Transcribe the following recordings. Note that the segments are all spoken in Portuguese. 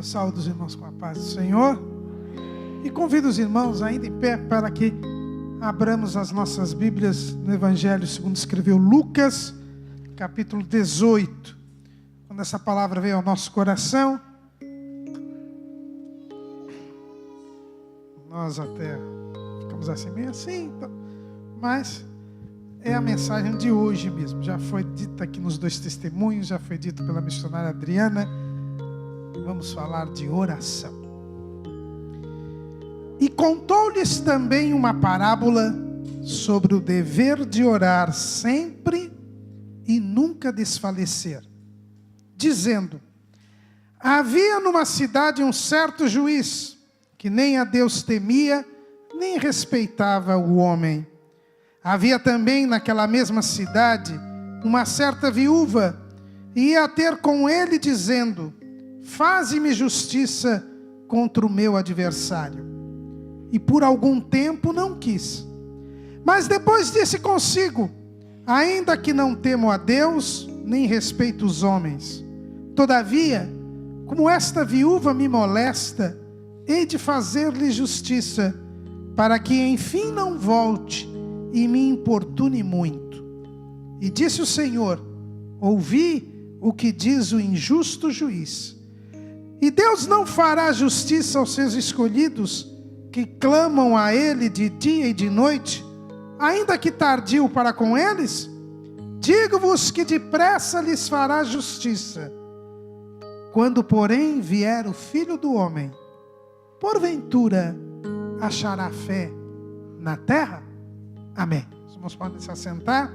Eu saúdo os irmãos com a paz do Senhor e convido os irmãos ainda em pé para que abramos as nossas Bíblias no Evangelho segundo escreveu Lucas, capítulo 18. Quando essa palavra veio ao nosso coração, nós até ficamos assim, meio assim, mas é a mensagem de hoje mesmo. Já foi dita aqui nos dois testemunhos, já foi dito pela missionária Adriana. Vamos falar de oração. E contou-lhes também uma parábola sobre o dever de orar sempre e nunca desfalecer, dizendo: havia numa cidade um certo juiz, que nem a Deus temia, nem respeitava o homem. Havia também naquela mesma cidade uma certa viúva, e ia ter com ele dizendo: faze-me justiça contra o meu adversário. E por algum tempo não quis. Mas depois disse consigo: ainda que não temo a Deus, nem respeito os homens, todavia, como esta viúva me molesta, hei de fazer-lhe justiça, para que enfim não volte e me importune muito. E disse o Senhor: ouvi o que diz o injusto juiz. E Deus não fará justiça aos seus escolhidos, que clamam a Ele de dia e de noite, ainda que tardio para com eles? Digo-vos que depressa lhes fará justiça. Quando, porém, vier o Filho do Homem, porventura achará fé na terra? Amém. Os irmãos podem se assentar.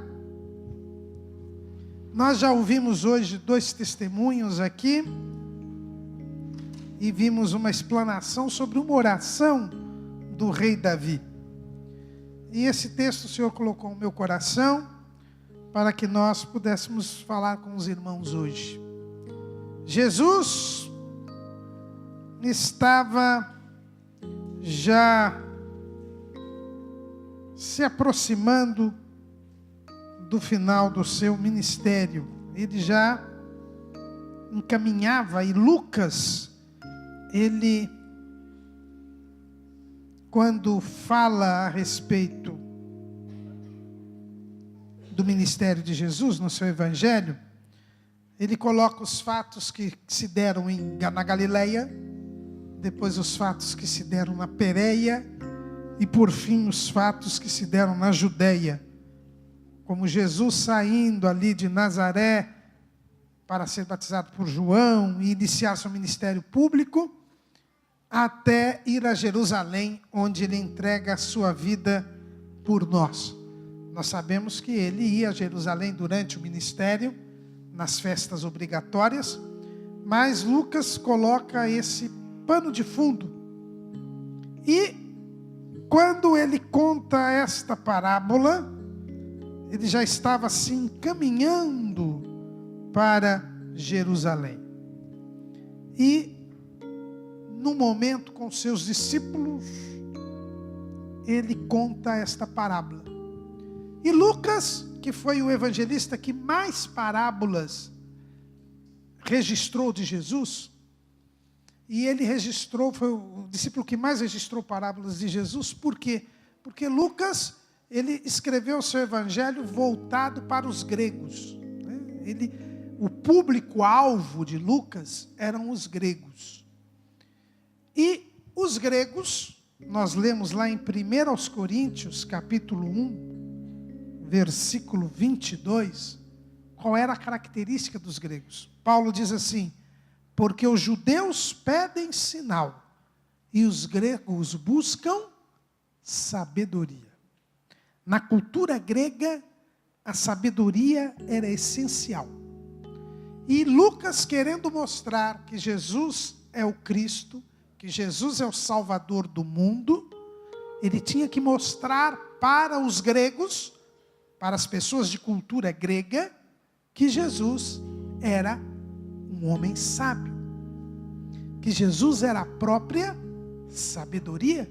Nós já ouvimos hoje dois testemunhos aqui e vimos uma explanação sobre uma oração do rei Davi. E esse texto o Senhor colocou no meu coração para que nós pudéssemos falar com os irmãos hoje. Jesus estava já se aproximando do final do seu ministério. Ele já encaminhava, e Lucas, ele, quando fala a respeito do ministério de Jesus no seu evangelho, ele coloca os fatos que se deram na Galileia, depois os fatos que se deram na Pérea, e por fim os fatos que se deram na Judeia, como Jesus saindo ali de Nazaré para ser batizado por João e iniciar seu ministério público, até ir a Jerusalém, onde ele entrega a sua vida por nós. Nós sabemos que ele ia a Jerusalém durante o ministério, nas festas obrigatórias, mas Lucas coloca esse pano de fundo. E quando ele conta esta parábola, ele já estava se encaminhando para Jerusalém. E no momento com seus discípulos, ele conta esta parábola. E Lucas, que foi o evangelista que mais parábolas registrou de Jesus, e ele registrou, foi o discípulo que mais registrou parábolas de Jesus. Por quê? Porque Lucas, ele escreveu o seu evangelho voltado para os gregos. O público-alvo de Lucas eram os gregos. E os gregos, nós lemos lá em 1 Coríntios, capítulo 1, versículo 22, qual era a característica dos gregos. Paulo diz assim: porque os judeus pedem sinal, e os gregos buscam sabedoria. Na cultura grega, a sabedoria era essencial. E Lucas, querendo mostrar que Jesus é o Cristo, que Jesus é o Salvador do mundo, ele tinha que mostrar para os gregos, para as pessoas de cultura grega, que Jesus era um homem sábio, que Jesus era a própria sabedoria.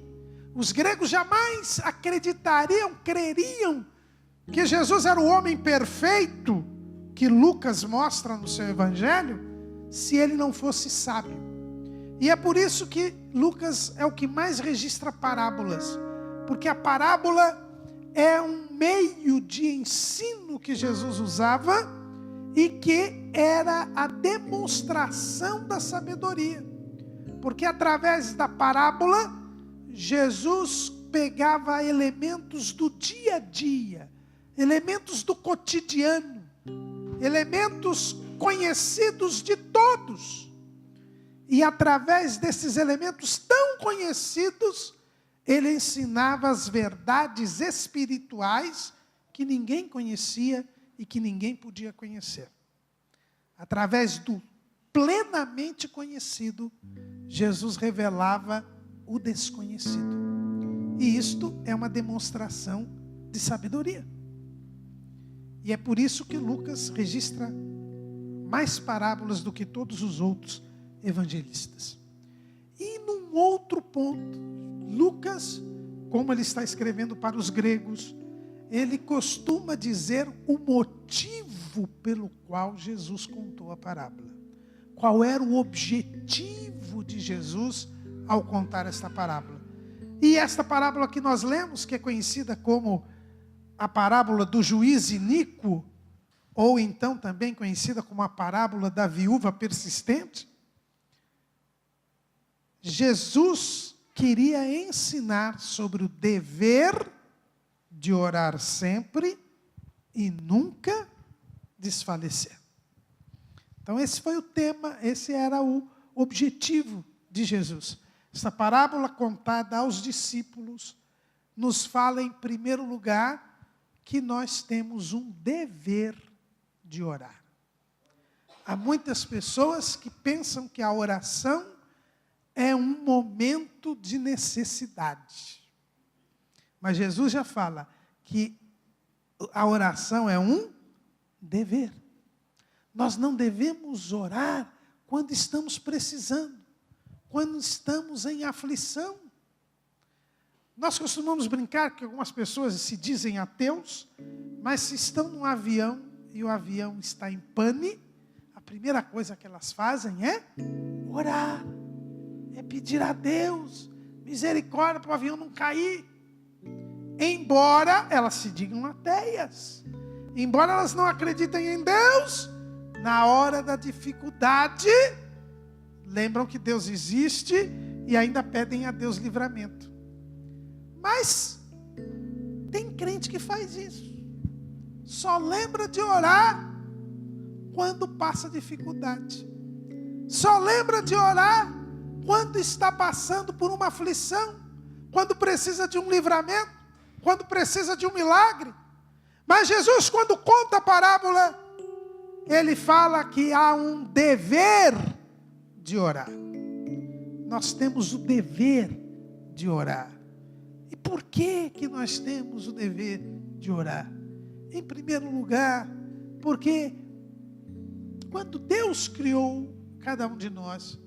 Os gregos jamais acreditariam, creriam que Jesus era o homem perfeito que Lucas mostra no seu evangelho, se ele não fosse sábio. E é por isso que Lucas é o que mais registra parábolas. Porque a parábola é um meio de ensino que Jesus usava e que era a demonstração da sabedoria. Porque através da parábola, Jesus pegava elementos do dia a dia, elementos do cotidiano, elementos conhecidos de todos. E através desses elementos tão conhecidos, ele ensinava as verdades espirituais que ninguém conhecia e que ninguém podia conhecer. Através do plenamente conhecido, Jesus revelava o desconhecido. E isto é uma demonstração de sabedoria. E é por isso que Lucas registra mais parábolas do que todos os outros evangelistas. E num outro ponto, Lucas, como ele está escrevendo para os gregos, ele costuma dizer o motivo pelo qual Jesus contou a parábola. Qual era o objetivo de Jesus ao contar esta parábola? E esta parábola que nós lemos, que é conhecida como a parábola do juiz iníquo, ou então também conhecida como a parábola da viúva persistente, Jesus queria ensinar sobre o dever de orar sempre e nunca desfalecer. Então esse foi o tema, esse era o objetivo de Jesus. Essa parábola contada aos discípulos nos fala em primeiro lugar que nós temos um dever de orar. Há muitas pessoas que pensam que a oração é um momento de necessidade. Mas Jesus já fala que a oração é um dever. Nós não devemos orar quando estamos precisando, quando estamos em aflição. Nós costumamos brincar que algumas pessoas se dizem ateus, mas se estão num avião e o avião está em pane, a primeira coisa que elas fazem é orar. É pedir a Deus misericórdia para o avião não cair. Embora elas se digam ateias, embora elas não acreditem em Deus, na hora da dificuldade, lembram que Deus existe e ainda pedem a Deus livramento. Mas tem crente que faz isso. Só lembra de orar quando passa dificuldade. Só lembra de orar quando está passando por uma aflição, quando precisa de um livramento, quando precisa de um milagre. Mas Jesus, quando conta a parábola, ele fala que há um dever de orar. Nós temos o dever de orar. E por que que nós temos o dever de orar? Em primeiro lugar, porque quando Deus criou cada um de nós,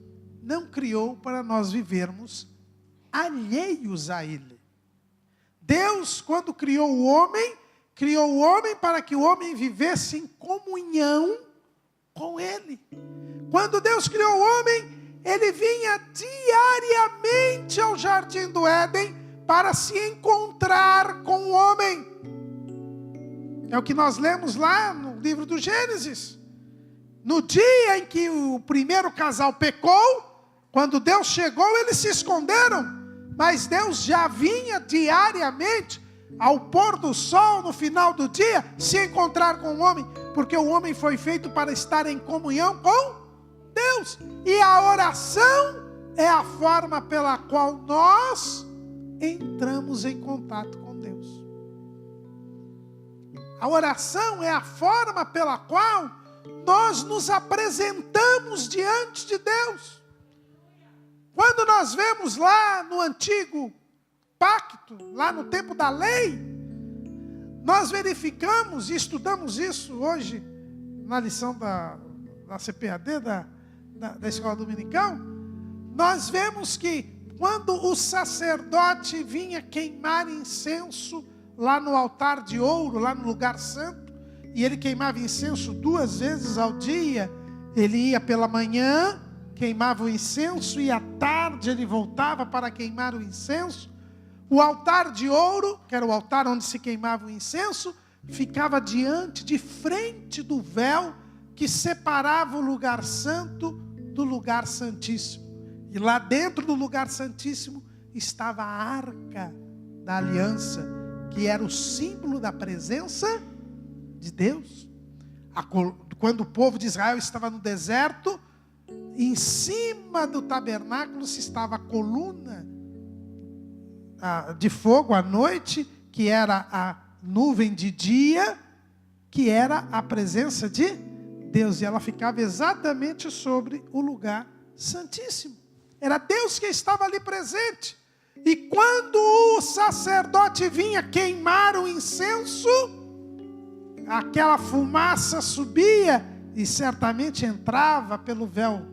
não criou para nós vivermos alheios a Ele. Deus, quando criou o homem para que o homem vivesse em comunhão com Ele. Quando Deus criou o homem, Ele vinha diariamente ao jardim do Éden para se encontrar com o homem. É o que nós lemos lá no livro do Gênesis. No dia em que o primeiro casal pecou, quando Deus chegou, eles se esconderam. Mas Deus já vinha diariamente, ao pôr do sol, no final do dia, se encontrar com o homem. Porque o homem foi feito para estar em comunhão com Deus. E a oração é a forma pela qual nós entramos em contato com Deus. A oração é a forma pela qual nós nos apresentamos diante de Deus. Quando nós vemos lá no antigo pacto, lá no tempo da lei, nós verificamos e estudamos isso hoje na lição da CPAD, da escola dominical. Nós vemos que quando o sacerdote vinha queimar incenso lá no altar de ouro, lá no lugar santo, e ele queimava incenso 2 vezes ao dia, ele ia pela manhã queimava o incenso e à tarde ele voltava para queimar o incenso. O altar de ouro, que era o altar onde se queimava o incenso, ficava de frente do véu que separava o lugar santo do lugar santíssimo. E lá dentro do lugar santíssimo estava a arca da aliança, que era o símbolo da presença de Deus. Quando o povo de Israel estava no deserto, em cima do tabernáculo se estava a coluna de fogo à noite, que era a nuvem de dia, que era a presença de Deus, e ela ficava exatamente sobre o lugar santíssimo. Era Deus que estava ali presente. E quando o sacerdote vinha queimar o incenso, aquela fumaça subia e certamente entrava pelo véu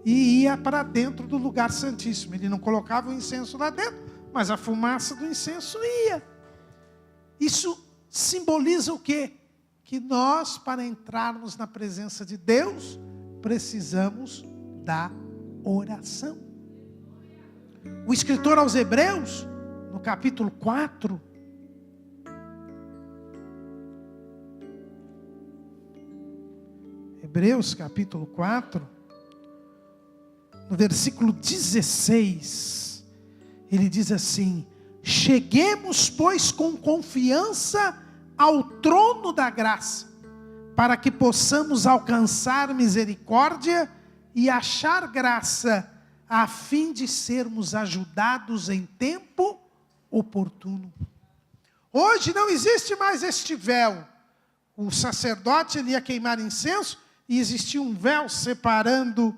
e ia para dentro do lugar santíssimo. Ele não colocava o incenso lá dentro, mas a fumaça do incenso ia. Isso simboliza o quê? Que nós, para entrarmos na presença de Deus, precisamos da oração. O escritor aos Hebreus, no capítulo 4, Hebreus capítulo 4, no versículo 16, ele diz assim: cheguemos, pois, com confiança ao trono da graça, para que possamos alcançar misericórdia e achar graça, a fim de sermos ajudados em tempo oportuno. Hoje não existe mais este véu. O sacerdote ele ia queimar incenso e existia um véu separando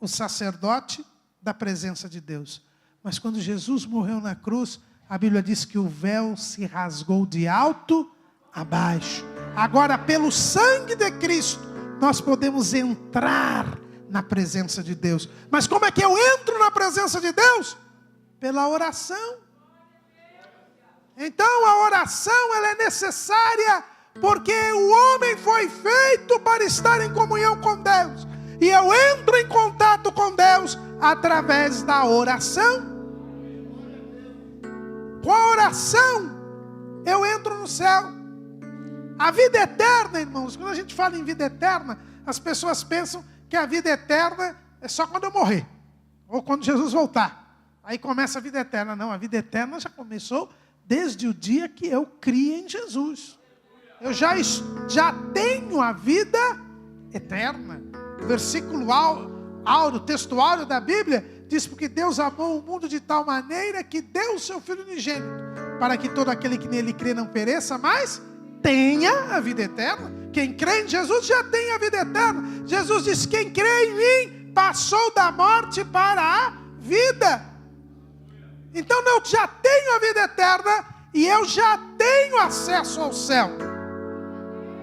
o sacerdote da presença de Deus. Mas quando Jesus morreu na cruz, a Bíblia diz que o véu se rasgou de alto a baixo. Agora, pelo sangue de Cristo, nós podemos entrar na presença de Deus. Mas como é que eu entro na presença de Deus? Pela oração. Então a oração ela é necessária, porque o homem foi feito para estar em comunhão com Deus. E eu entro em contato com Deus através da oração. Com a oração eu entro no céu. A vida eterna, irmãos, quando a gente fala em vida eterna, as pessoas pensam que a vida eterna é só quando eu morrer, ou quando Jesus voltar. Aí começa a vida eterna. Não, a vida eterna já começou desde o dia que eu criei em Jesus. Eu já tenho a vida eterna. O versículo áureo, texto áureo da Bíblia, diz: porque Deus amou o mundo de tal maneira que deu o seu Filho unigênito, para que todo aquele que nele crê não pereça, mas tenha a vida eterna. Quem crê em Jesus já tem a vida eterna. Jesus disse: quem crê em mim passou da morte para a vida. Então eu já tenho a vida eterna e eu já tenho acesso ao céu.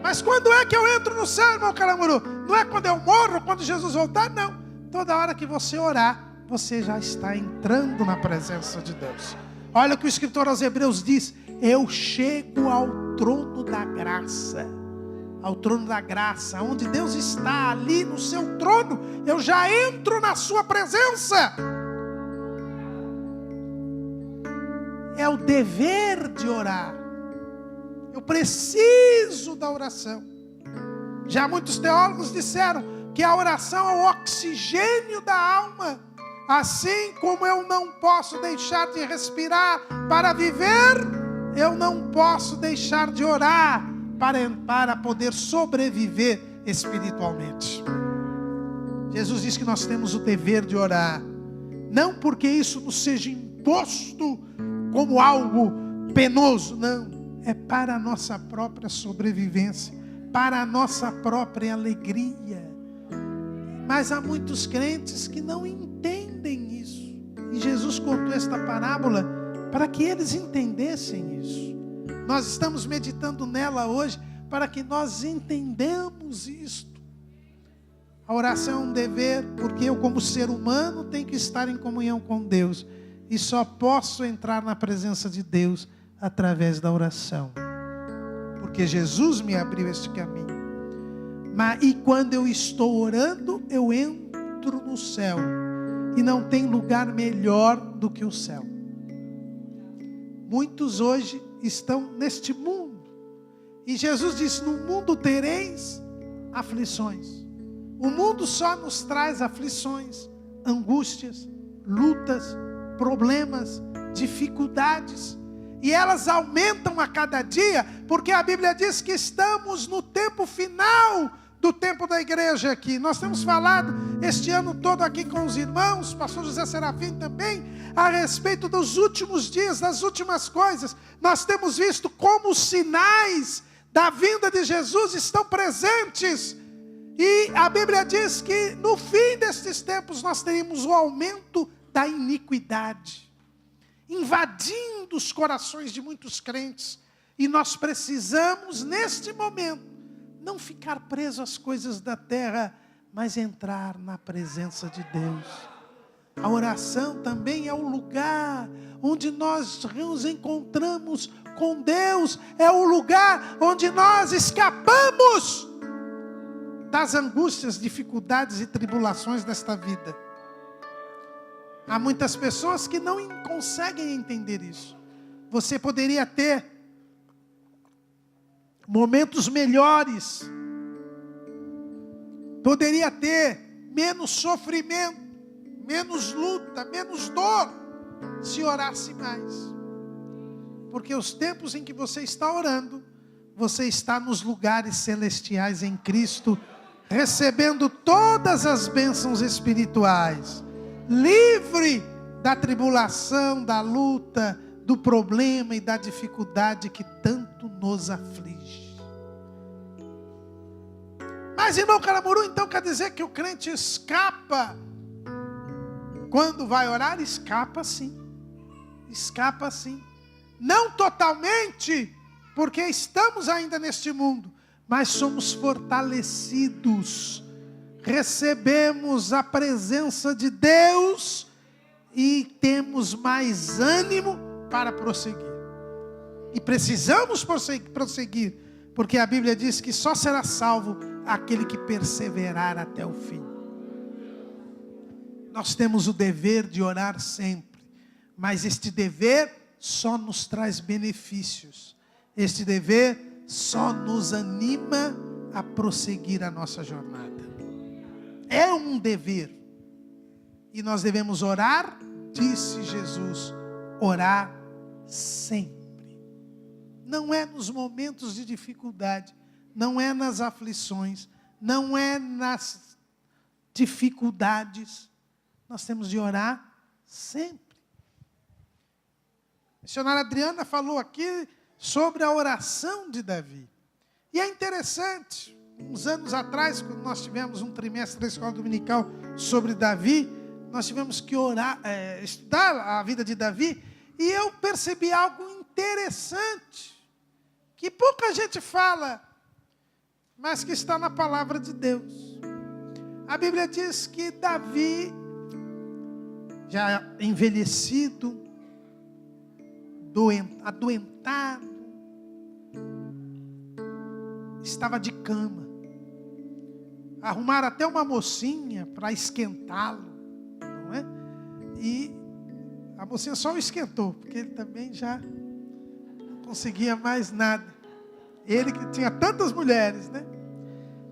Mas quando é que eu entro no céu, irmão Caramuru? Não é quando eu morro, quando Jesus voltar, não. Toda hora que você orar, você já está entrando na presença de Deus. Olha o que o escritor aos Hebreus diz: eu chego ao trono da graça. Ao trono da graça, onde Deus está ali no seu trono, eu já entro na sua presença. É o dever de orar. Eu preciso da oração. Já muitos teólogos disseram que a oração é o oxigênio da alma. Assim como eu não posso deixar de respirar para viver, eu não posso deixar de orar para poder sobreviver espiritualmente. Jesus diz que nós temos o dever de orar, não porque isso nos seja imposto como algo penoso, não, é para a nossa própria sobrevivência, para a nossa própria alegria. Mas há muitos crentes que não entendem isso, e Jesus contou esta parábola para que eles entendessem isso. Nós estamos meditando nela hoje para que nós entendamos isto. A oração é um dever, porque eu, como ser humano, tenho que estar em comunhão com Deus. E só posso entrar na presença de Deus através da oração. Porque Jesus me abriu este caminho. E quando eu estou orando, eu entro outro no céu, e não tem lugar melhor do que o céu. Muitos hoje estão neste mundo, e Jesus disse: no mundo tereis aflições. O mundo só nos traz aflições, angústias, lutas, problemas, dificuldades, e elas aumentam a cada dia, porque a Bíblia diz que estamos no tempo final do tempo da igreja aqui. Nós temos falado este ano todo aqui com os irmãos, pastor José Serafim também, a respeito dos últimos dias, das últimas coisas. Nós temos visto como os sinais da vinda de Jesus estão presentes, e a Bíblia diz que no fim destes tempos nós teríamos o aumento da iniquidade, invadindo os corações de muitos crentes, e nós precisamos neste momento não ficar preso às coisas da terra, mas entrar na presença de Deus. A oração também é o lugar onde nós nos encontramos com Deus, é o lugar onde nós escapamos das angústias, dificuldades e tribulações desta vida. Há muitas pessoas que não conseguem entender isso. Você poderia ter momentos melhores, poderia ter menos sofrimento, menos luta, menos dor, se orasse mais. Porque os tempos em que você está orando, você está nos lugares celestiais em Cristo, recebendo todas as bênçãos espirituais, livre da tribulação, da luta, do problema e da dificuldade que tanto nos aflige. Mas, irmão Caramuru, então quer dizer que o crente escapa quando vai orar? Escapa sim. Escapa sim. Não totalmente, porque estamos ainda neste mundo, mas somos fortalecidos, recebemos a presença de Deus e temos mais ânimo para prosseguir. E precisamos prosseguir, porque a Bíblia diz que só será salvo aquele que perseverar até o fim. Nós temos o dever de orar sempre, mas este dever só nos traz benefícios. Este dever só nos anima a prosseguir a nossa jornada. É um dever. E nós devemos orar, disse Jesus, orar sempre. Não é nos momentos de dificuldade, não é nas aflições, não é nas dificuldades. Nós temos de orar sempre. A missionária Adriana falou aqui sobre a oração de Davi. E é interessante, uns anos atrás, quando nós tivemos um trimestre da escola dominical sobre Davi, nós tivemos que estudar a vida de Davi, e eu percebi algo interessante, que pouca gente fala, mas que está na palavra de Deus. A Bíblia diz que Davi, já envelhecido, adoentado, estava de cama. Arrumaram até uma mocinha para esquentá-lo, não é? E a mocinha só o esquentou, porque ele também já não conseguia mais nada. Ele que tinha tantas mulheres, né?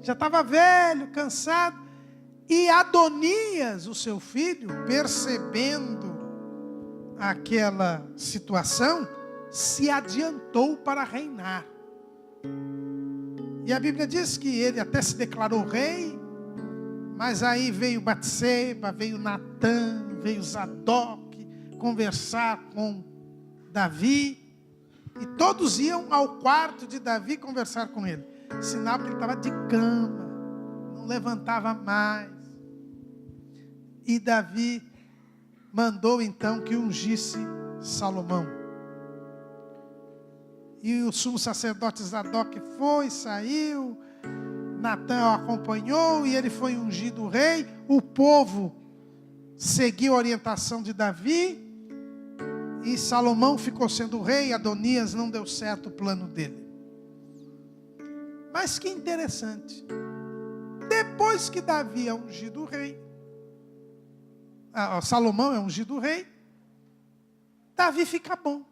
Já estava velho, cansado. E Adonias, o seu filho, percebendo aquela situação, se adiantou para reinar. E a Bíblia diz que ele até se declarou rei, mas aí veio Batseba, veio Natã, veio Zadok conversar com Davi, e todos iam ao quarto de Davi conversar com ele. Sinal que ele estava de cama, não levantava mais. E Davi mandou então que ungisse Salomão. E o sumo sacerdote Zadok foi, saiu, Natã o acompanhou e ele foi ungido rei. O povo seguiu a orientação de Davi e Salomão ficou sendo rei. Adonias não deu certo o plano dele. Mas que interessante, depois que Davi é ungido rei, Salomão é ungido rei, Davi fica bom.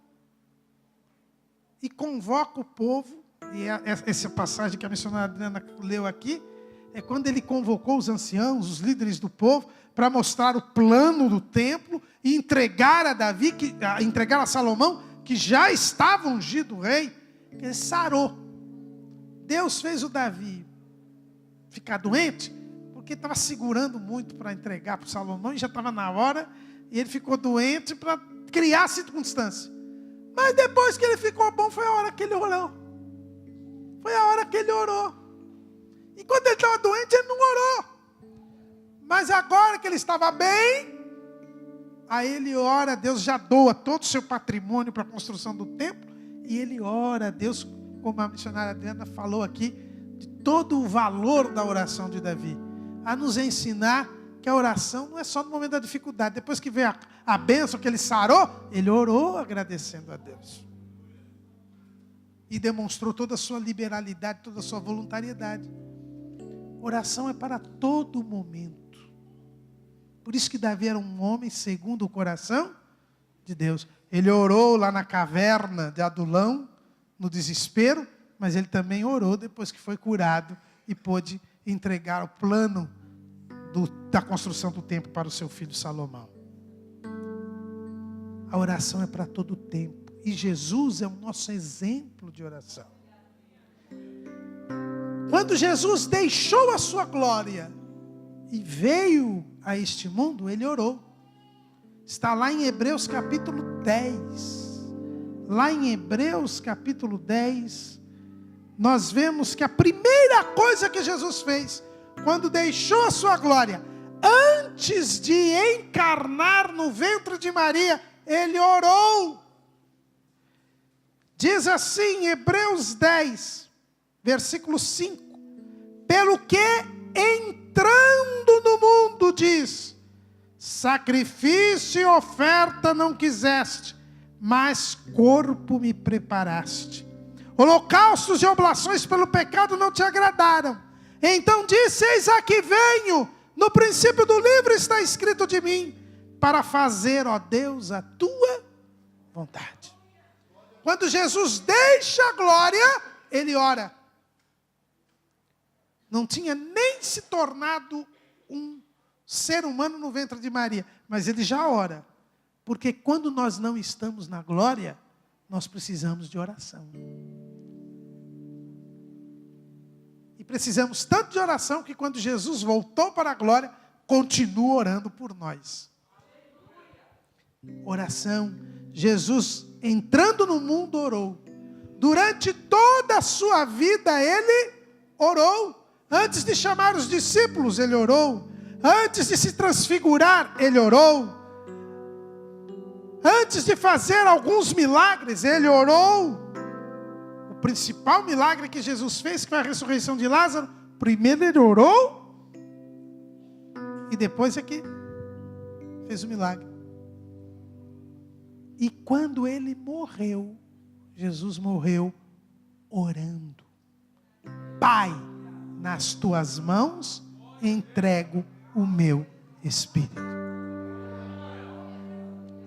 E convoca o povo, e essa passagem que a missionária Adriana leu aqui, é quando ele convocou os anciãos, os líderes do povo, para mostrar o plano do templo e entregar a Davi, entregar a Salomão, que já estava ungido rei, que ele sarou. Deus fez o Davi ficar doente, porque estava segurando muito para entregar para o Salomão, e já estava na hora, e ele ficou doente para criar circunstância. Mas depois que ele ficou bom, foi a hora que ele orou. Foi a hora que ele orou. E quando ele estava doente, ele não orou. Mas agora que ele estava bem, aí ele ora a Deus, já doa todo o seu patrimônio para a construção do templo, e ele ora a Deus, como a missionária Adriana falou aqui, de todo o valor da oração de Davi, a nos ensinar que a oração não é só no momento da dificuldade. Depois que veio a bênção que ele sarou, ele orou agradecendo a Deus. E demonstrou toda a sua liberalidade, toda a sua voluntariedade. Oração é para todo momento. Por isso que Davi era um homem segundo o coração de Deus. Ele orou lá na caverna de Adulão, no desespero, mas ele também orou depois que foi curado e pôde entregar o plano da construção do templo para o seu filho Salomão. A oração é para todo o tempo. E Jesus é o nosso exemplo de oração. Quando Jesus deixou a sua glória e veio a este mundo, ele orou. Está lá em Hebreus capítulo 10. Lá em Hebreus capítulo 10, nós vemos que a primeira coisa que Jesus fez, quando deixou a sua glória, antes de encarnar no ventre de Maria, ele orou. Diz assim, Hebreus 10, versículo 5. Pelo que entrando no mundo, diz, sacrifício e oferta não quiseste, mas corpo me preparaste. Holocaustos e oblações pelo pecado não te agradaram. Então disse, eis aqui venho, no princípio do livro está escrito de mim, para fazer, ó Deus, a tua vontade. Quando Jesus deixa a glória, ele ora. Não tinha nem se tornado um ser humano no ventre de Maria, mas ele já ora. Porque quando nós não estamos na glória, nós precisamos de oração. E precisamos tanto de oração que quando Jesus voltou para a glória, continua orando por nós. Oração. Jesus, entrando no mundo, orou. Durante toda a sua vida, ele orou. Antes de chamar os discípulos, ele orou. Antes de se transfigurar, ele orou. Antes de fazer alguns milagres, ele orou. O principal milagre que Jesus fez, que foi a ressurreição de Lázaro, primeiro ele orou, e depois é que fez o milagre. E quando ele morreu, Jesus morreu orando. Pai, nas tuas mãos entrego o meu espírito.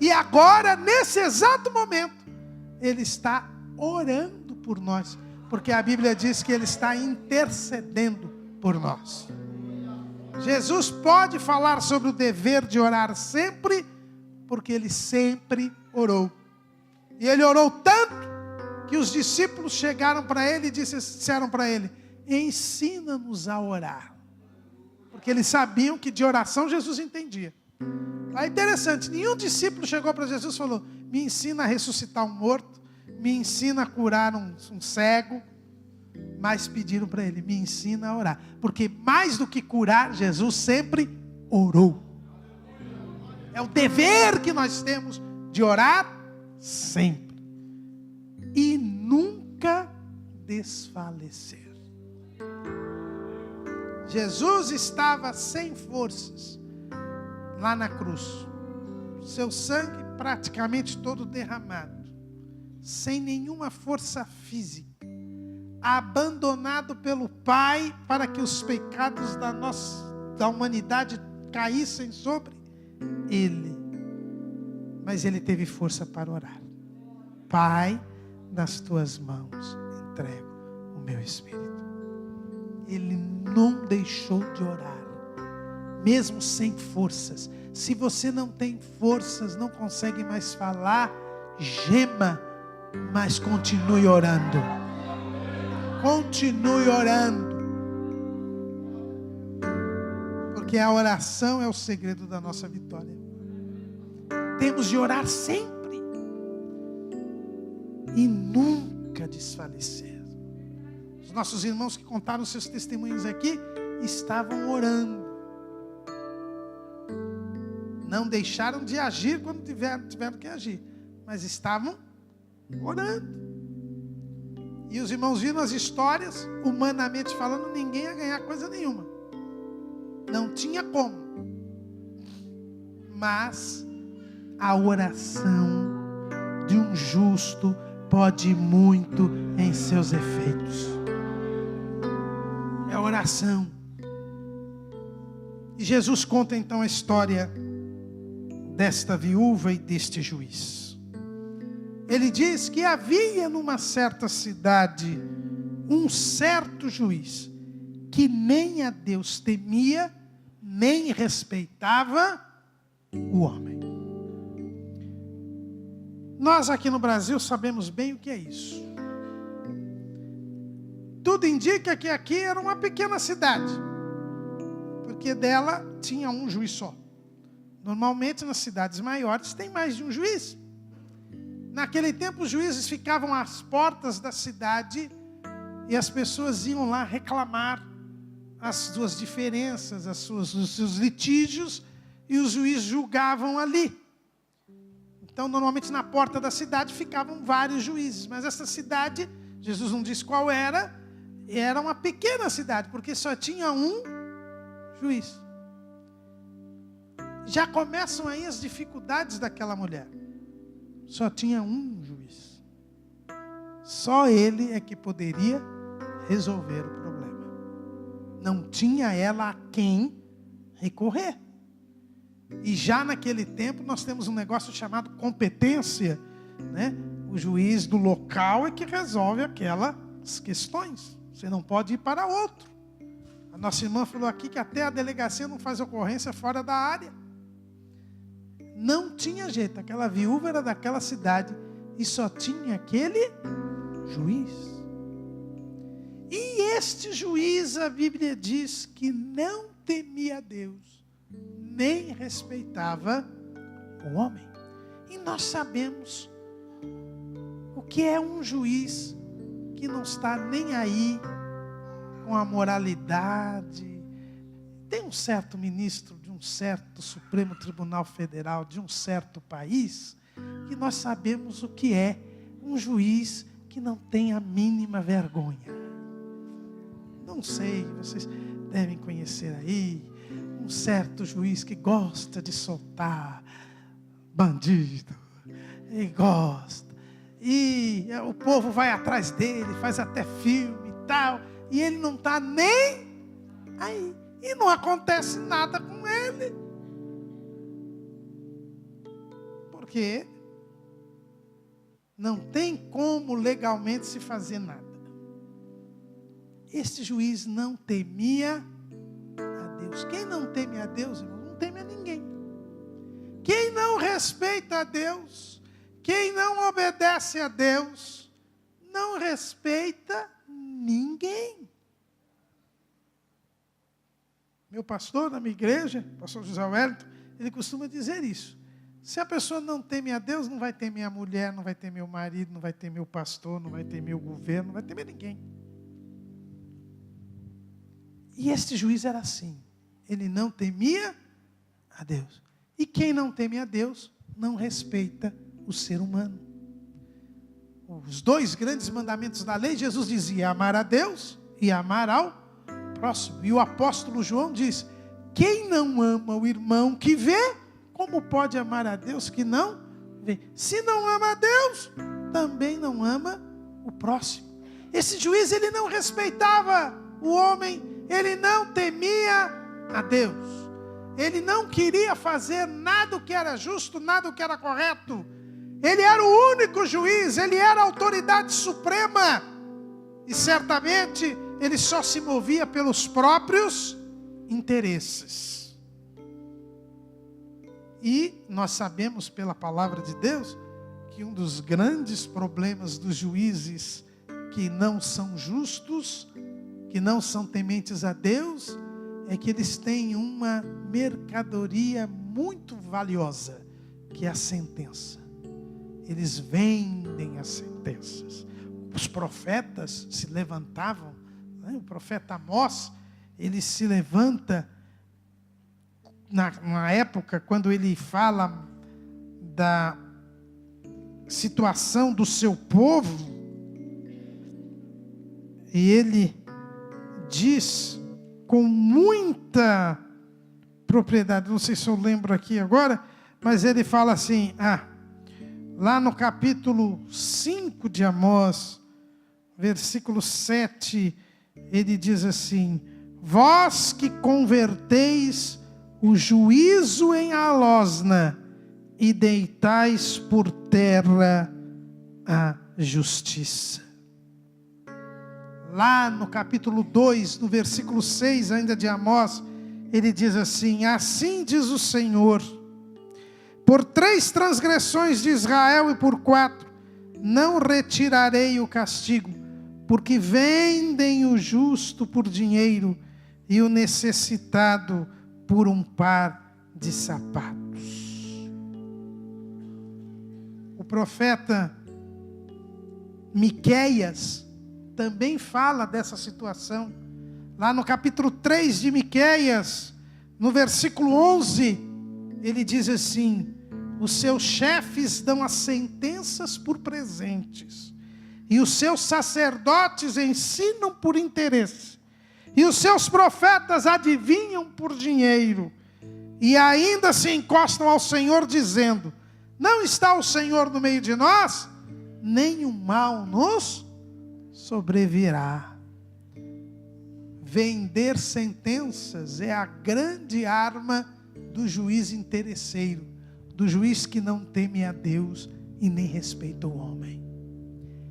E agora, nesse exato momento, ele está orando por nós, porque a Bíblia diz que ele está intercedendo por nós. Jesus pode falar sobre o dever de orar sempre, porque ele sempre orou. E ele orou tanto que os discípulos chegaram para ele e disseram para ele, ensina-nos a orar. Porque eles sabiam que de oração Jesus entendia. É interessante, nenhum discípulo chegou para Jesus e falou, me ensina a ressuscitar um morto, me ensina a curar um cego, mas pediram para ele, me ensina a orar. Porque mais do que curar, Jesus sempre orou. É o dever que nós temos de orar sempre. E nunca desfalecer. Jesus estava sem forças lá na cruz. Seu sangue praticamente todo derramado. Sem nenhuma força física. Abandonado pelo Pai para que os pecados da humanidade caíssem sobre ele. Mas ele teve força para orar. Pai, nas tuas mãos entrego o meu espírito. Ele não deixou de orar, mesmo sem forças. Se você não tem forças, não consegue mais falar, gema, mas continue orando. Continue orando. Porque a oração é o segredo da nossa vitória. Temos de orar sempre e nunca desfalecer. Os nossos irmãos que contaram seus testemunhos aqui estavam orando. Não deixaram de agir quando tiveram que agir, mas estavam orando. E os irmãos viram as histórias, humanamente falando, ninguém ia ganhar coisa nenhuma. Não tinha como. Mas a oração de um justo pode muito em seus efeitos. É a oração. E Jesus conta então a história desta viúva e deste juiz. Ele diz que havia numa certa cidade um certo juiz que nem a Deus temia, nem respeitava o homem. Nós aqui no Brasil sabemos bem o que é isso. Tudo indica que aqui era uma pequena cidade, porque dela tinha um juiz só. Normalmente nas cidades maiores tem mais de um juiz. Naquele tempo os juízes ficavam às portas da cidade e as pessoas iam lá reclamar as suas diferenças, os seus litígios, e os juízes julgavam ali. Então normalmente na porta da cidade ficavam vários juízes, mas essa cidade, Jesus não disse qual era uma pequena cidade, porque só tinha um juiz. Já começam aí as dificuldades daquela mulher. Só tinha um juiz. Só ele é que poderia resolver o problema. Não tinha ela a quem recorrer. E já naquele tempo nós temos um negócio chamado competência, né? O juiz do local é que resolve aquelas questões. Você não pode ir para outro. A nossa irmã falou aqui que até a delegacia não faz ocorrência fora da área. Não tinha jeito, aquela viúva era daquela cidade e só tinha aquele juiz. E este juiz, a Bíblia diz que não temia Deus, nem respeitava o homem. E nós sabemos o que é um juiz que não está nem aí com a moralidade. Tem um certo ministro de um certo Supremo Tribunal Federal de um certo país, que nós sabemos o que é um juiz que não tem a mínima vergonha. Não sei, vocês devem conhecer aí, um certo juiz que gosta de soltar bandido, e gosta, e o povo vai atrás dele, faz até filme e tal, e ele não está nem aí. E não acontece nada com ele. Porque não tem como legalmente se fazer nada. Este juiz não temia a Deus. Quem não teme a Deus, irmão, não teme a ninguém. Quem não respeita a Deus, quem não obedece a Deus, não respeita ninguém. Meu pastor na minha igreja, pastor José Wellington, ele costuma dizer isso. Se a pessoa não teme a Deus, não vai temer a mulher, não vai temer o marido, não vai temer o pastor, não vai temer o governo, não vai temer ninguém. E este juiz era assim. Ele não temia a Deus. E quem não teme a Deus, não respeita o ser humano. Os dois grandes mandamentos da lei, Jesus dizia, amar a Deus e amar ao próximo. E o apóstolo João diz, quem não ama o irmão que vê, como pode amar a Deus que não vê? Se não ama a Deus, também não ama o próximo. Esse juiz, ele não respeitava o homem, ele não temia a Deus. Ele não queria fazer nada o que era justo, nada o que era correto. Ele era o único juiz, ele era a autoridade suprema. E certamente ele só se movia pelos próprios interesses. E nós sabemos pela palavra de Deus que um dos grandes problemas dos juízes que não são justos, que não são tementes a Deus, é que eles têm uma mercadoria muito valiosa, que é a sentença. Eles vendem as sentenças. Os profetas se levantavam, né? O profeta Amós, ele se levanta na época quando ele fala da situação do seu povo, e ele diz com muita propriedade, não sei se eu lembro aqui agora, mas ele fala assim, lá no capítulo 5 de Amós, versículo 7, ele diz assim: vós que converteis o juízo em alosna e deitais por terra a justiça. Lá no capítulo 2, no versículo 6 ainda de Amós, ele diz assim: assim diz o Senhor, por 3 transgressões de Israel e por 4, não retirarei o castigo, porque vendem o justo por dinheiro e o necessitado por um par de sapatos. O profeta Miqueias também fala dessa situação. Lá no capítulo 3 de Miqueias, no versículo 11, ele diz assim: os seus chefes dão as sentenças por presentes, e os seus sacerdotes ensinam por interesse, e os seus profetas adivinham por dinheiro, e ainda se encostam ao Senhor dizendo: não está o Senhor no meio de nós? Nenhum mal nos sobrevirá. Vender sentenças é a grande arma do juiz interesseiro, do juiz que não teme a Deus e nem respeita o homem.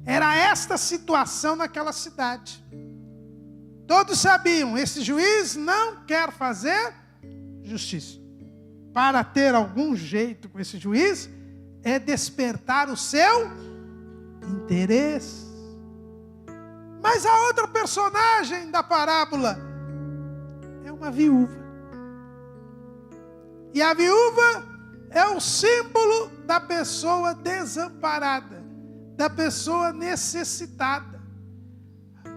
Era esta situação naquela cidade. Todos sabiam, esse juiz não quer fazer justiça. Para ter algum jeito com esse juiz, é despertar o seu interesse. Mas a outra personagem da parábola é uma viúva. E a viúva é o símbolo da pessoa desamparada, da pessoa necessitada.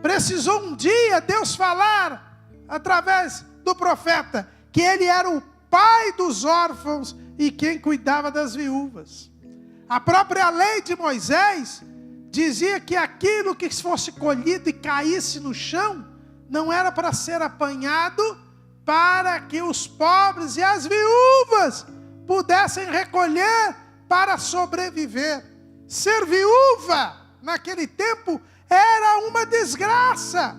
Precisou um dia Deus falar, através do profeta, que ele era o pai dos órfãos e quem cuidava das viúvas. A própria lei de Moisés dizia que aquilo que fosse colhido e caísse no chão, não era para ser apanhado, para que os pobres e as viúvas pudessem recolher para sobreviver. Ser viúva, naquele tempo, era uma desgraça,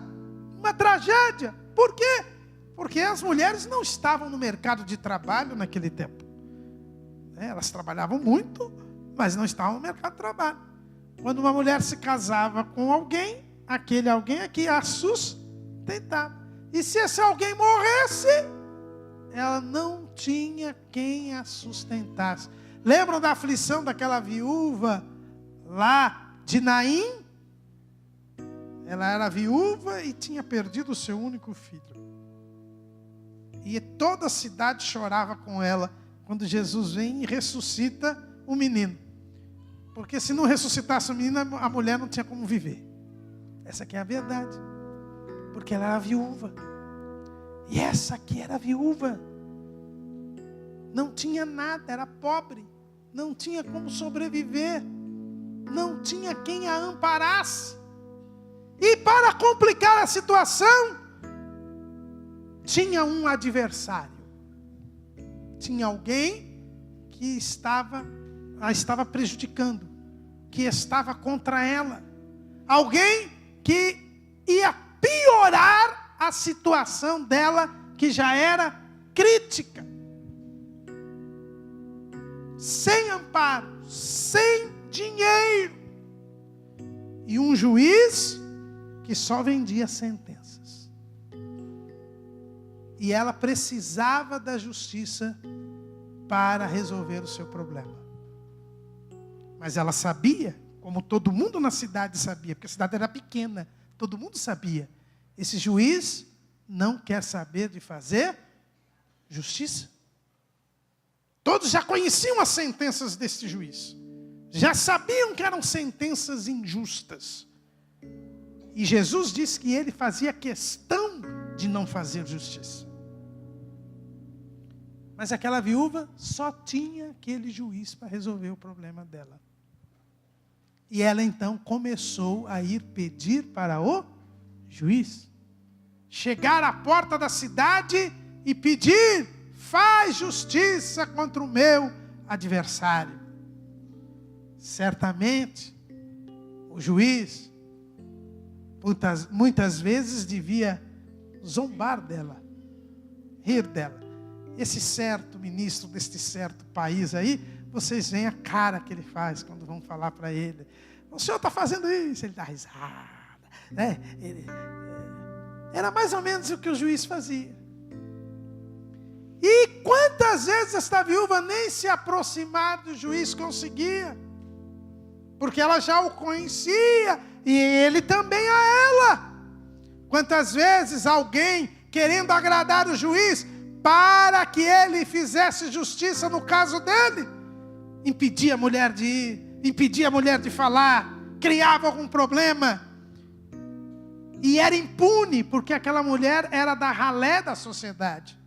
uma tragédia. Por quê? Porque as mulheres não estavam no mercado de trabalho naquele tempo. Elas trabalhavam muito, mas não estavam no mercado de trabalho. Quando uma mulher se casava com alguém, aquele alguém aqui a sustentava. E se esse alguém morresse, ela não tinha quem a sustentasse. Lembram da aflição daquela viúva lá de Naim? Ela era viúva e tinha perdido o seu único filho. E toda a cidade chorava com ela quando Jesus vem e ressuscita o menino. Porque se não ressuscitasse o menino, a mulher não tinha como viver. Essa aqui é a verdade. Porque ela era viúva. E essa aqui era viúva. Não tinha nada, era pobre. Não tinha como sobreviver. Não tinha quem a amparasse. E para complicar a situação, tinha um adversário. Tinha alguém que a estava prejudicando, que estava contra ela. Alguém que ia piorar a situação dela, que já era crítica. sem amparo, sem dinheiro. E um juiz que só vendia sentenças. E ela precisava da justiça para resolver o seu problema. Mas ela sabia, como todo mundo na cidade sabia, porque a cidade era pequena, todo mundo sabia. Esse juiz não quer saber de fazer justiça. Todos já conheciam as sentenças deste juiz. Já sabiam que eram sentenças injustas. E Jesus disse que ele fazia questão de não fazer justiça. Mas aquela viúva só tinha aquele juiz para resolver o problema dela. E ela então começou a ir pedir para o juiz. Chegar à porta da cidade e pedir: faz justiça contra o meu adversário. Certamente, o juiz, muitas vezes, devia zombar dela, rir dela. Esse certo ministro deste certo país aí, vocês veem a cara que ele faz quando vão falar para ele: o senhor está fazendo isso? Ele dá risada, né? Era mais ou menos o que o juiz fazia. E quantas vezes esta viúva nem se aproximar do juiz conseguia? Porque ela já o conhecia, e ele também a ela. Quantas vezes alguém, querendo agradar o juiz, para que ele fizesse justiça no caso dele, impedia a mulher de ir, impedia a mulher de falar, criava algum problema. E era impune, porque aquela mulher era da ralé da sociedade.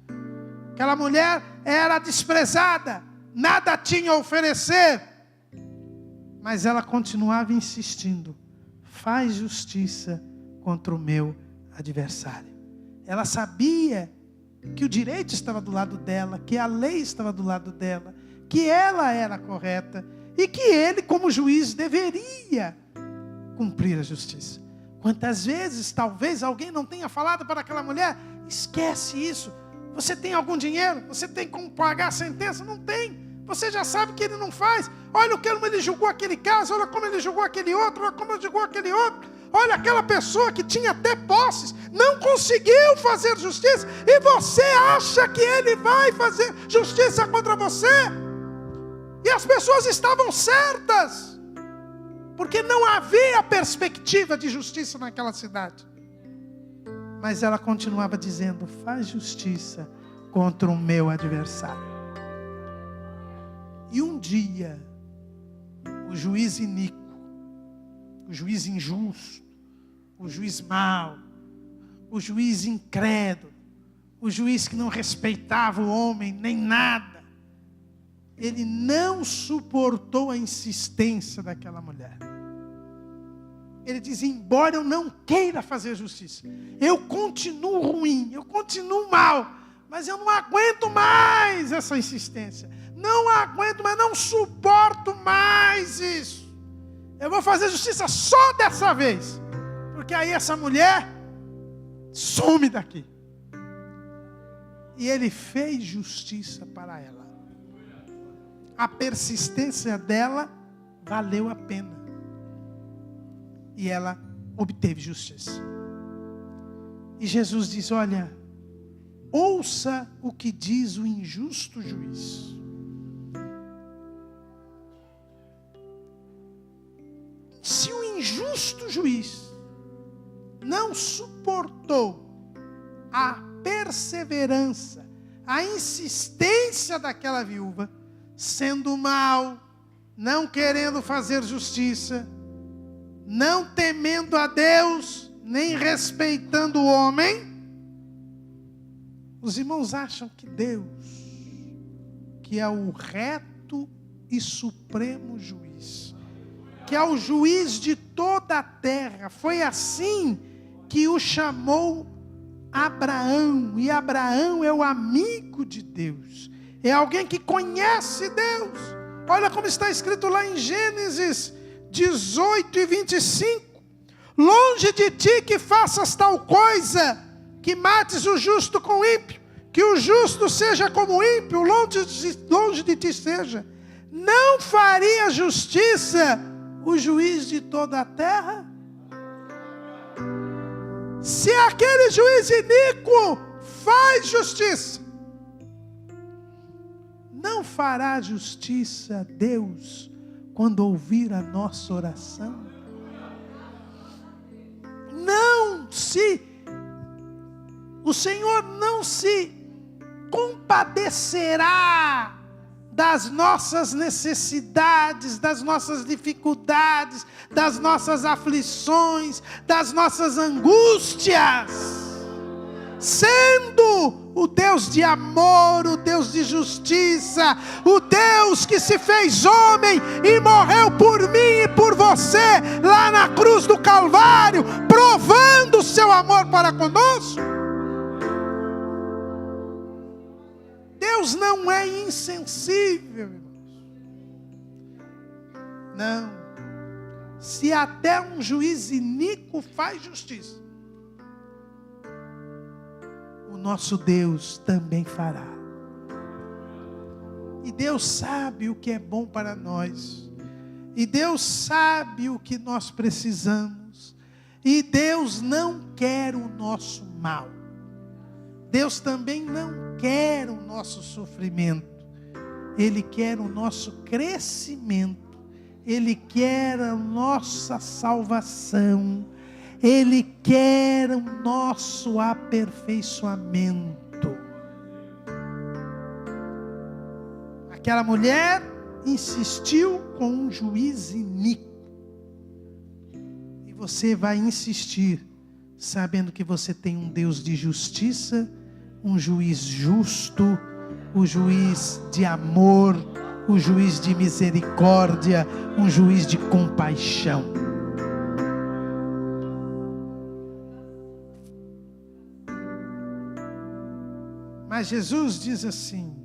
Aquela mulher era desprezada, nada tinha a oferecer. Mas ela continuava insistindo: faz justiça contra o meu adversário. Ela sabia que o direito estava do lado dela, que a lei estava do lado dela, que ela era correta e que ele, como juiz, deveria cumprir a justiça. Quantas vezes talvez alguém não tenha falado para aquela mulher: esquece isso, você tem algum dinheiro? Você tem como pagar a sentença? Não tem. Você já sabe que ele não faz. Olha como ele julgou aquele caso, olha como ele julgou aquele outro, olha como ele julgou aquele outro. Olha aquela pessoa que tinha até posses, não conseguiu fazer justiça, e você acha que ele vai fazer justiça contra você? E as pessoas estavam certas, porque não havia perspectiva de justiça naquela cidade. Mas ela continuava dizendo: faz justiça contra o meu adversário. E um dia, o juiz iníquo, o juiz injusto, o juiz mau, o juiz incrédulo, o juiz que não respeitava o homem nem nada, ele não suportou a insistência daquela mulher. Ele diz: embora eu não queira fazer justiça, eu continuo ruim, eu continuo mal, mas eu não aguento mais essa insistência. Não aguento mais, não suporto mais isso. Eu vou fazer justiça só dessa vez, porque aí essa mulher some daqui. E ele fez justiça para ela. A persistência dela valeu a pena. E ela obteve justiça. E Jesus diz: olha, ouça o que diz o injusto juiz. Se o injusto juiz não suportou a perseverança, a insistência daquela viúva, sendo mau, não querendo fazer justiça, não temendo a Deus, nem respeitando o homem, os irmãos acham que Deus, que é o reto e supremo juiz, que é o juiz de toda a terra, foi assim que o chamou Abraão, e Abraão é o amigo de Deus, é alguém que conhece Deus. Olha como está escrito lá em Gênesis 18 e 25: longe de ti que faças tal coisa, que mates o justo com o ímpio, que o justo seja como o ímpio, longe de ti seja. não faria justiça o juiz de toda a terra? Se aquele juiz iníquo faz justiça, não fará justiça Deus quando ouvir a nossa oração? O Senhor não se compadecerá das nossas necessidades, das nossas dificuldades, das nossas aflições, das nossas angústias, sendo o Deus de amor, o Deus de justiça, o Deus que se fez homem e morreu por mim e por você, lá na cruz do Calvário, provando o seu amor para conosco. Deus não é insensível, irmãos. Não. Se até um juiz iníquo faz justiça, o nosso Deus também fará. E Deus sabe o que é bom para nós. E Deus sabe o que nós precisamos. E Deus não quer o nosso mal. Deus também não quer o nosso sofrimento. Ele quer o nosso crescimento. Ele quer a nossa salvação. Ele quer o nosso aperfeiçoamento. Aquela mulher insistiu com um juiz iníquo. E você vai insistir, sabendo que você tem um Deus de justiça, um juiz justo, um juiz de amor, um juiz de misericórdia, um juiz de compaixão. Mas Jesus diz assim: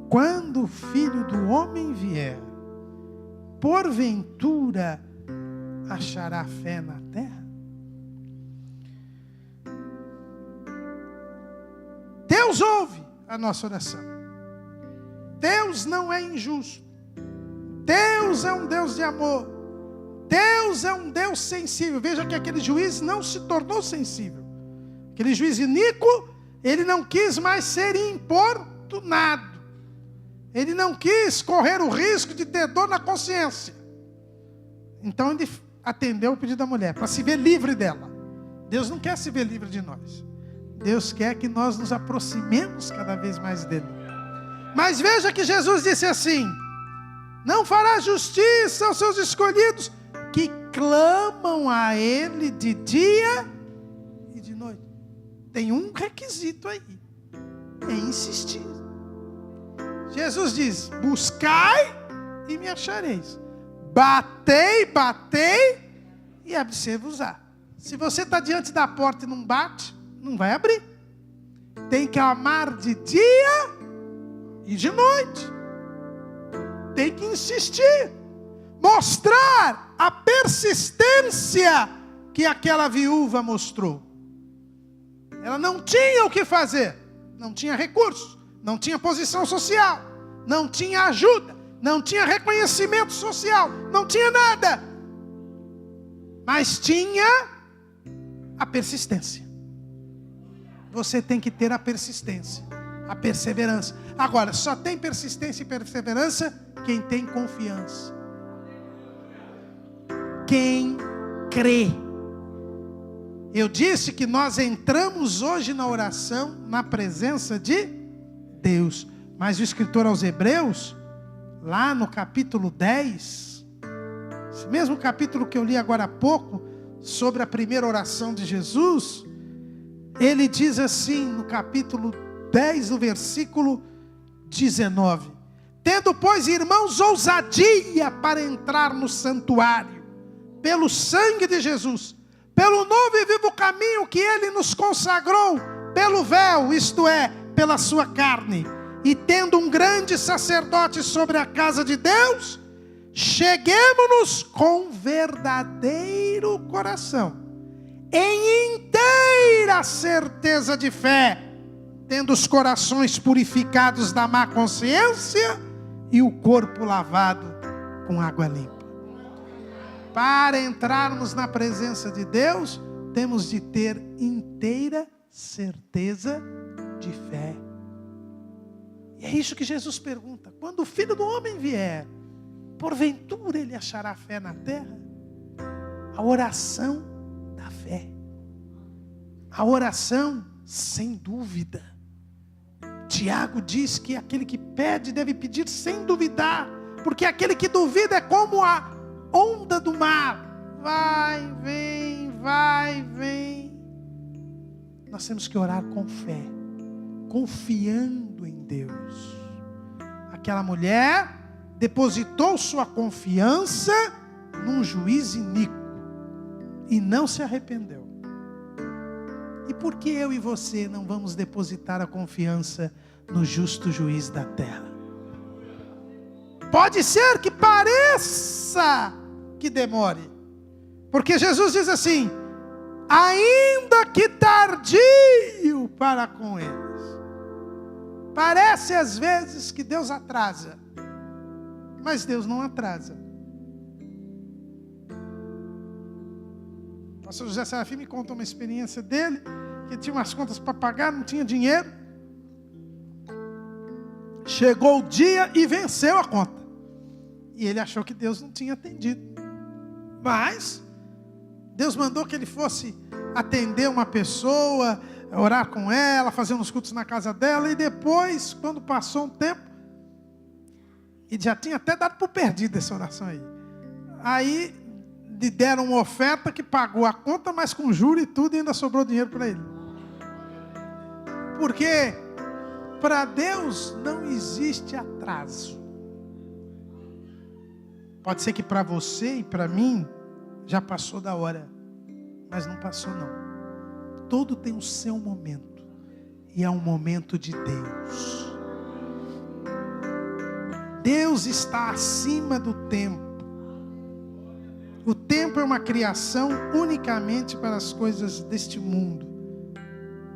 quando o Filho do Homem vier, porventura achará fé na terra? Deus ouve a nossa oração. Deus não é injusto. Deus é um Deus de amor. Deus é um Deus sensível. Veja que aquele juiz não se tornou sensível. Aquele juiz iníquo, ele não quis mais ser importunado. Ele não quis correr o risco de ter dor na consciência. Então ele atendeu o pedido da mulher, para se ver livre dela. Deus não quer se ver livre de nós. Deus quer que nós nos aproximemos cada vez mais dele. Mas veja que Jesus disse assim: não fará justiça aos seus escolhidos, que clamam a ele de dia e de noite. Tem um requisito aí, é insistir. Jesus diz: buscai e me achareis. Batei, batei e abre-se-vos-á. Se você está diante da porta e não bate, não vai abrir. Tem que amar de dia e de noite. Tem que insistir. Mostrar a persistência que aquela viúva mostrou. Ela não tinha o que fazer. Não tinha recursos. Não tinha posição social. Não tinha ajuda. Não tinha reconhecimento social. Não tinha nada. Mas tinha a persistência. Você tem que ter a persistência, a perseverança. Agora, só tem persistência e perseverança quem tem confiança. Quem crê. Eu disse que nós entramos hoje na oração, na presença de Deus. Mas o escritor aos Hebreus, lá no capítulo 10, esse mesmo capítulo que eu li agora há pouco, sobre a primeira oração de Jesus, ele diz assim, no capítulo 10, no versículo 19: tendo, pois, irmãos, ousadia para entrar no santuário, pelo sangue de Jesus, pelo novo e vivo caminho que ele nos consagrou, pelo véu, isto é, pela sua carne, e tendo um grande sacerdote sobre a casa de Deus, cheguemo-nos com verdadeiro coração, em inteira certeza de fé, tendo os corações purificados da má consciência e o corpo lavado com água limpa. Para entrarmos na presença de Deus, temos de ter inteira certeza de fé. E é isso que Jesus pergunta: quando o Filho do Homem vier, porventura ele achará fé na terra? A oração da fé. A oração sem dúvida. Tiago diz que aquele que pede deve pedir sem duvidar, porque aquele que duvida é como a onda do mar. Vai, vem. Nós temos que orar com fé, confiando em Deus. Aquela mulher depositou sua confiança num juiz iníquo e não se arrependeu. E por que eu e você não vamos depositar a confiança no justo juiz da terra? Pode ser que pareça que demore, porque Jesus diz assim: ainda que tardio para com eles. Parece às vezes que Deus atrasa, mas Deus não atrasa. O pastor José Serafim me contou uma experiência dele, que tinha umas contas para pagar, não tinha dinheiro. Chegou o dia e venceu a conta. E ele achou que Deus não tinha atendido. Mas Deus mandou que ele fosse atender uma pessoa, orar com ela, fazer uns cultos na casa dela. E depois, quando passou um tempo, e já tinha até dado por perdido essa oração aí. Aí lhe deram uma oferta que pagou a conta, mas com juros e tudo, e ainda sobrou dinheiro para ele. Porque para Deus não existe atraso. Pode ser que para você e para mim já passou da hora, mas não passou não. Todo tem o seu momento, e é um momento de Deus. Deus está acima do tempo. O tempo é uma criação unicamente para as coisas deste mundo.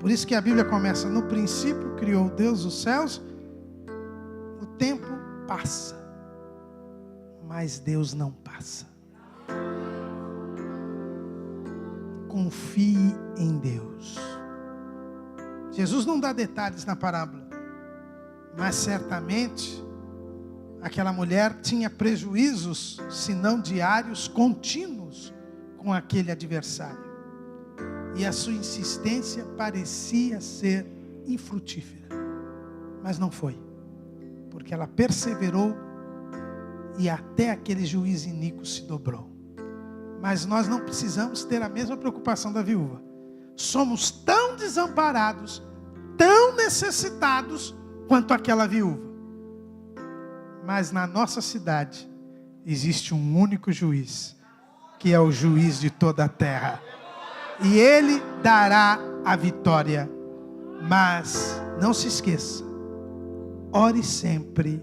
Por isso que a Bíblia começa: no princípio criou Deus os céus. O tempo passa, mas Deus não passa. Confie em Deus. Jesus não dá detalhes na parábola, mas certamente aquela mulher tinha prejuízos, se não diários, contínuos com aquele adversário. E a sua insistência parecia ser infrutífera. Mas não foi. Porque ela perseverou e até aquele juiz iníquo se dobrou. Mas nós não precisamos ter a mesma preocupação da viúva. Somos tão desamparados, tão necessitados quanto aquela viúva. Mas na nossa cidade existe um único juiz, que é o juiz de toda a terra. E ele dará a vitória. Mas não se esqueça: ore sempre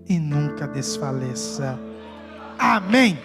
e nunca desfaleça. Amém.